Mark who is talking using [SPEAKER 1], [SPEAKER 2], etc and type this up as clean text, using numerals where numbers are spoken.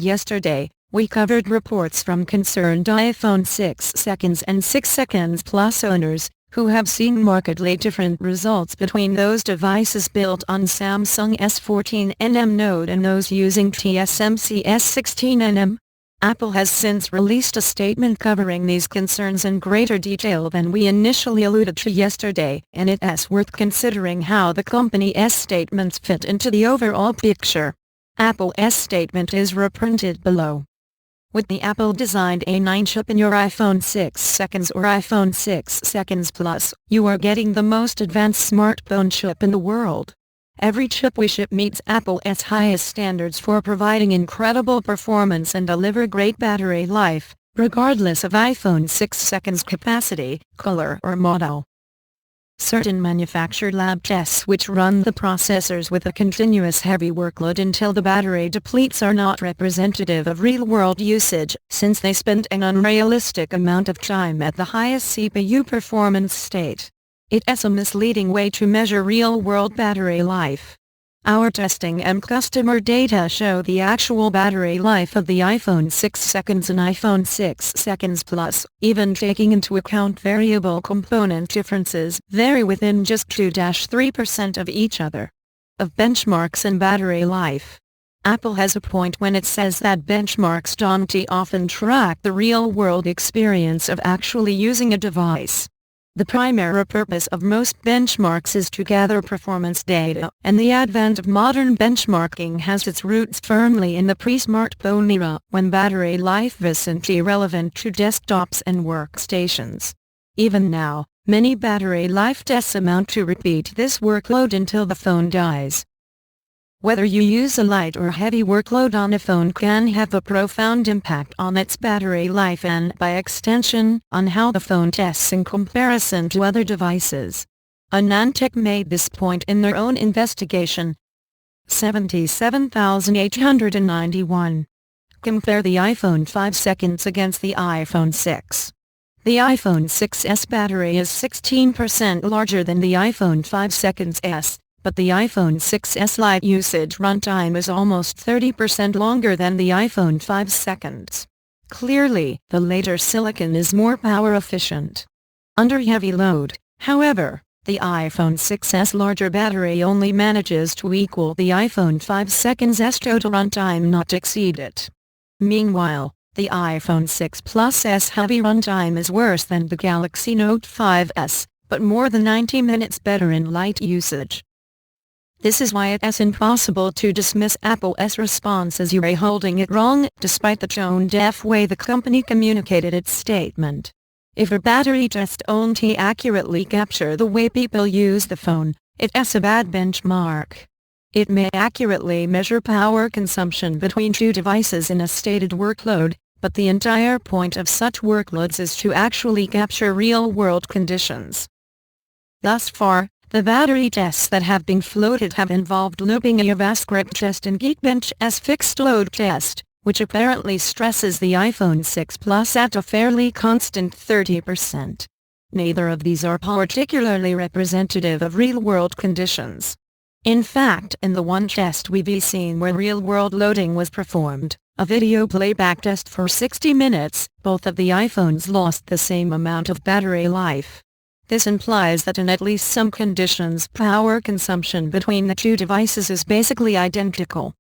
[SPEAKER 1] Yesterday, we covered reports from concerned iPhone 6 seconds and 6 seconds Plus owners, who have seen markedly different results between those devices built on Samsung S14nm node and those using TSMC S16nm. Apple has since released a statement covering these concerns in greater detail than we initially alluded to yesterday, and it's worth considering how the company's statements fit into the overall picture. Apple's statement is reprinted below. With the Apple-designed A9 chip in your iPhone 6 seconds or iPhone 6 seconds Plus, you are getting the most advanced smartphone chip in the world. Every chip we ship meets Apple's highest standards for providing incredible performance and deliver great battery life, regardless of iPhone 6 seconds capacity, color or model. Certain manufacturer lab tests which run the processors with a continuous heavy workload until the battery depletes are not representative of real-world usage, since they spend an unrealistic amount of time at the highest CPU performance state. It's a misleading way to measure real-world battery life. Our testing and customer data show the actual battery life of the iPhone 6 seconds and iPhone 6 seconds Plus, even taking into account variable component differences, vary within just 2-3% of each other. Of benchmarks in battery life. Apple has a point when it says that benchmarks don't often track the real-world experience of actually using a device. The primary purpose of most benchmarks is to gather performance data, and the advent of modern benchmarking has its roots firmly in the pre-smartphone era, when battery life wasn't irrelevant to desktops and workstations. Even now, many battery life tests amount to repeat this workload until the phone dies. Whether you use a light or heavy workload on a phone can have a profound impact on its battery life and, by extension, on how the phone tests in comparison to other devices. AnandTech made this point in their own investigation. 77,891. Compare the iPhone 5 seconds against the iPhone 6. The iPhone 6s battery is 16% larger than the iPhone 5 seconds S. But the iPhone 6s Lite usage runtime is almost 30% longer than the iPhone 5 seconds. Clearly, the later silicon is more power efficient. Under heavy load, however, the iPhone 6s larger battery only manages to equal the iPhone 5 seconds S total runtime, not exceed it. Meanwhile, the iPhone 6 Plus S heavy runtime is worse than the Galaxy Note 5s, but more than 90 minutes better in light usage. This is why it's impossible to dismiss Apple's response as you're holding it wrong, despite the tone-deaf way the company communicated its statement. If a battery test only accurately capture the way people use the phone, it's a bad benchmark. It may accurately measure power consumption between two devices in a stated workload, but the entire point of such workloads is to actually capture real-world conditions. Thus far, the battery tests that have been floated have involved looping a JavaScript test and Geekbench's fixed load test, which apparently stresses the iPhone 6 Plus at a fairly constant 30%. Neither of these are particularly representative of real-world conditions. In fact, in the one test we've seen where real-world loading was performed, a video playback test for 60 minutes, both of the iPhones lost the same amount of battery life. This implies that in at least some conditions power consumption between the two devices is basically identical.